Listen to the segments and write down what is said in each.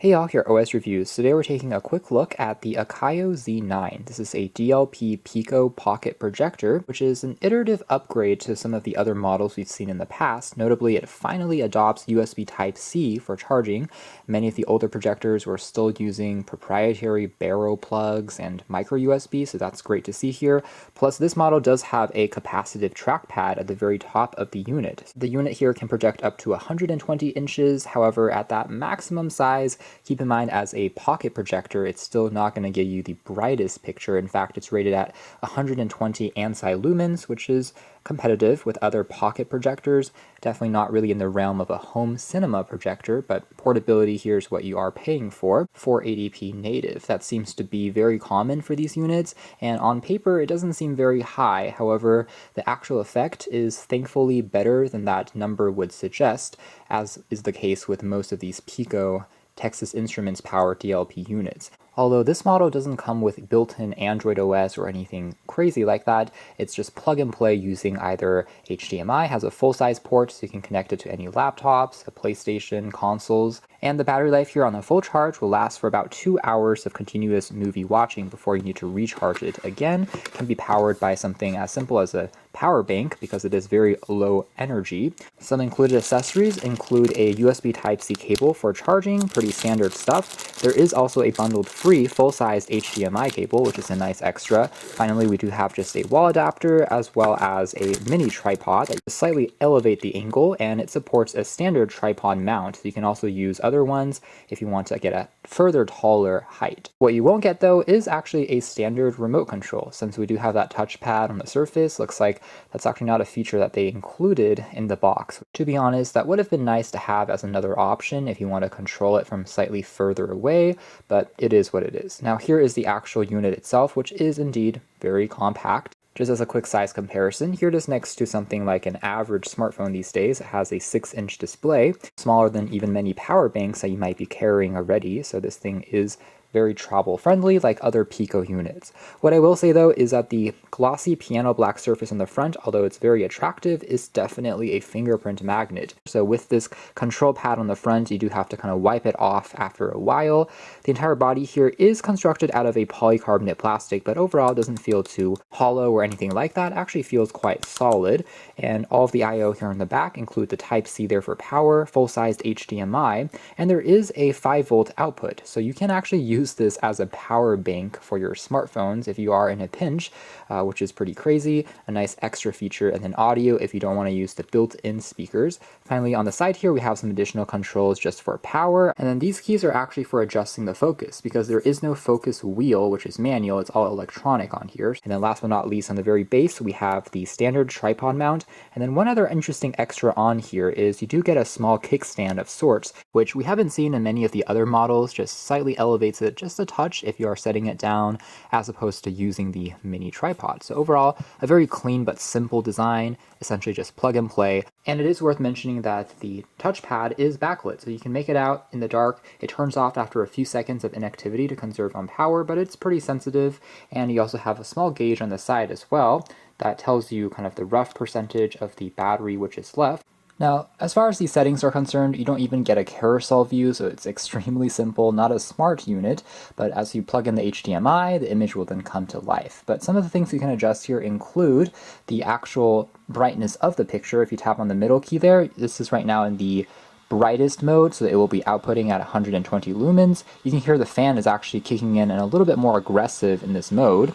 Hey y'all, here OS Reviews. Today we're taking a quick look at the AKIYO Z9. This is a DLP Pico pocket projector, which is an iterative upgrade to some of the other models we've seen in the past. Notably, it finally adopts USB Type-C for charging. Many of the older projectors were still using proprietary barrel plugs and micro USB, so that's great to see here. Plus, this model does have a capacitive trackpad at the very top of the unit. The unit here can project up to 120 inches, however, at that maximum size, keep in mind, as a pocket projector, it's still not going to give you the brightest picture. In fact, it's rated at 120 ANSI lumens, which is competitive with other pocket projectors. Definitely not really in the realm of a home cinema projector, but portability here is what you are paying for 480p native. That seems to be very common for these units, and on paper it doesn't seem very high. However, the actual effect is thankfully better than that number would suggest, as is the case with most of these Pico Texas Instruments powered DLP units. Although this model doesn't come with built-in Android OS or anything crazy like that, it's just plug and play using either HDMI, has a full-size port so you can connect it to any laptops, a PlayStation, consoles, and the battery life here on a full charge will last for about 2 hours of continuous movie watching before you need to recharge it again. It can be powered by something as simple as a power bank because it is very low energy. Some included accessories include a USB Type-C cable for charging, pretty standard stuff. There is also a bundled free full-sized HDMI cable, which is a nice extra. Finally, we do have just a wall adapter as well as a mini tripod that slightly elevate the angle, and it supports a standard tripod mount. You can also use other ones if you want to get a further taller height. What you won't get though is actually a standard remote control. Since we do have that touchpad on the surface, looks like that's actually not a feature that they included in the box. To be honest, that would have been nice to have as another option if you want to control it from slightly further away, but it is what it is. Now here is the actual unit itself, which is indeed very compact. Just as a quick size comparison, here it is next to something like an average smartphone these days. It has a 6-inch display, smaller than even many power banks that you might be carrying already, so this thing is very travel friendly like other Pico units. What I will say though is that the glossy piano black surface on the front, although it's very attractive, is definitely a fingerprint magnet. So with this control pad on the front, you do have to kind of wipe it off after a while. The entire body here is constructed out of a polycarbonate plastic, but overall it doesn't feel too hollow or anything like that. It actually feels quite solid, and all of the I/O here in the back include the Type-C there for power, full-sized HDMI, and there is a 5-volt output, so you can actually use this as a power bank for your smartphones if you are in a pinch, which is pretty crazy. A nice extra feature, and then audio if you don't want to use the built-in speakers. Finally, on the side here we have some additional controls just for power, and then these keys are actually for adjusting the focus because there is no focus wheel, which is manual. It's all electronic on here. And then last but not least, on the very base we have the standard tripod mount, and then one other interesting extra on here is you do get a small kickstand of sorts, which we haven't seen in many of the other models. Just slightly elevates it just a touch if you are setting it down as opposed to using the mini tripod. So overall, a very clean but simple design, essentially just plug and play. And it is worth mentioning that the touchpad is backlit, so you can make it out in the dark. It turns off after a few seconds of inactivity to conserve on power, but it's pretty sensitive. And you also have a small gauge on the side as well that tells you kind of the rough percentage of the battery which is left. Now, as far as these settings are concerned, you don't even get a carousel view, so it's extremely simple, not a smart unit, but as you plug in the HDMI, the image will then come to life. But some of the things you can adjust here include the actual brightness of the picture. If you tap on the middle key there, this is right now in the brightest mode, so it will be outputting at 120 lumens. You can hear the fan is actually kicking in and a little bit more aggressive in this mode.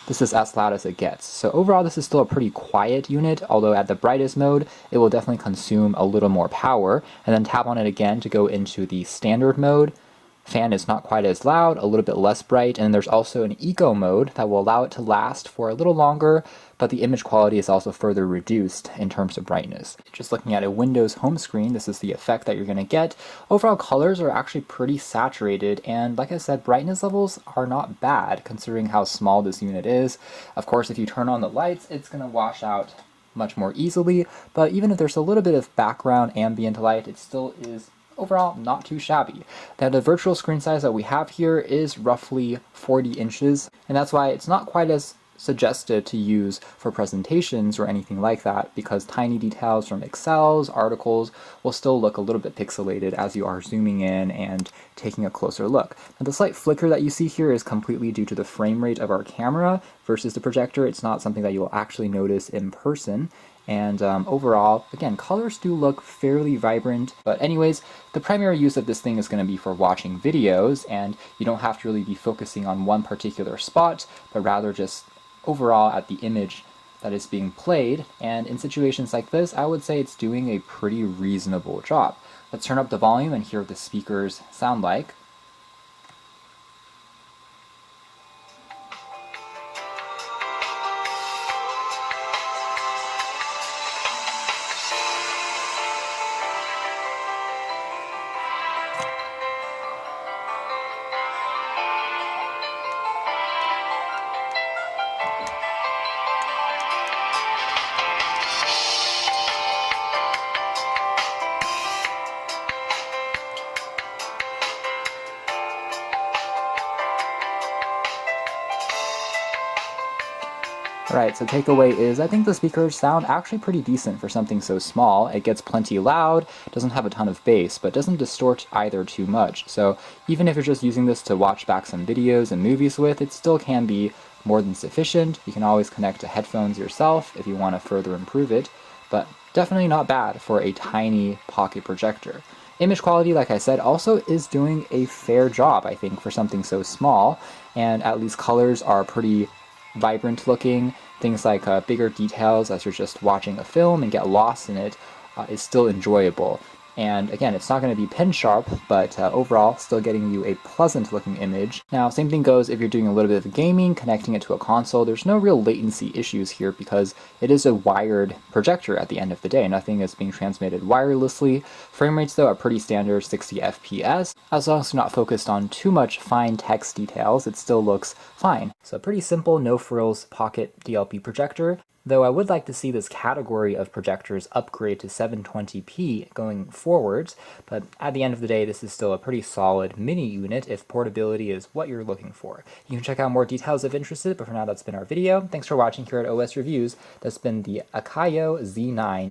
This is as loud as it gets. So overall, this is still a pretty quiet unit, although at the brightest mode, it will definitely consume a little more power. And then tap on it again to go into the standard mode. Fan is not quite as loud, a little bit less bright, and there's also an eco mode that will allow it to last for a little longer, but the image quality is also further reduced in terms of brightness. Just looking at a Windows home screen, this is the effect that you're going to get. Overall colors are actually pretty saturated, and like I said, brightness levels are not bad considering how small this unit is. Of course, if you turn on the lights, it's going to wash out much more easily, but even if there's a little bit of background ambient light, it still is overall not too shabby. Now the virtual screen size that we have here is roughly 40 inches, and that's why it's not quite as suggested to use for presentations or anything like that, because tiny details from Excels, articles will still look a little bit pixelated as you are zooming in and taking a closer look. Now, the slight flicker that you see here is completely due to the frame rate of our camera versus the projector. It's not something that you will actually notice in person. And overall, again, colors do look fairly vibrant. But anyways, the primary use of this thing is going to be for watching videos, and you don't have to really be focusing on one particular spot, but rather just overall at the image that is being played. And in situations like this, I would say it's doing a pretty reasonable job. Let's turn up the volume and hear what the speakers sound like. Right, so takeaway is I think the speakers sound actually pretty decent for something so small. It gets plenty loud, doesn't have a ton of bass, but doesn't distort either too much. So even if you're just using this to watch back some videos and movies with, it still can be more than sufficient. You can always connect to headphones yourself if you want to further improve it, but definitely not bad for a tiny pocket projector. Image quality, like I said, also is doing a fair job, I think, for something so small, and at least colors are pretty vibrant looking. Things like bigger details as you're just watching a film and get lost in it is still enjoyable. And again, it's not going to be pen sharp, but overall still getting you a pleasant looking image. Now, same thing goes if you're doing a little bit of gaming, connecting it to a console. There's no real latency issues here because it is a wired projector at the end of the day. Nothing is being transmitted wirelessly. Frame rates though are pretty standard 60 FPS. As long as you're not focused on too much fine text details, it still looks fine. So pretty simple, no frills pocket DLP projector. Though I would like to see this category of projectors upgrade to 720p going forwards, but at the end of the day, this is still a pretty solid mini unit if portability is what you're looking for. You can check out more details if interested, but for now that's been our video. Thanks for watching here at OS Reviews. That's been the AKIYO Z9.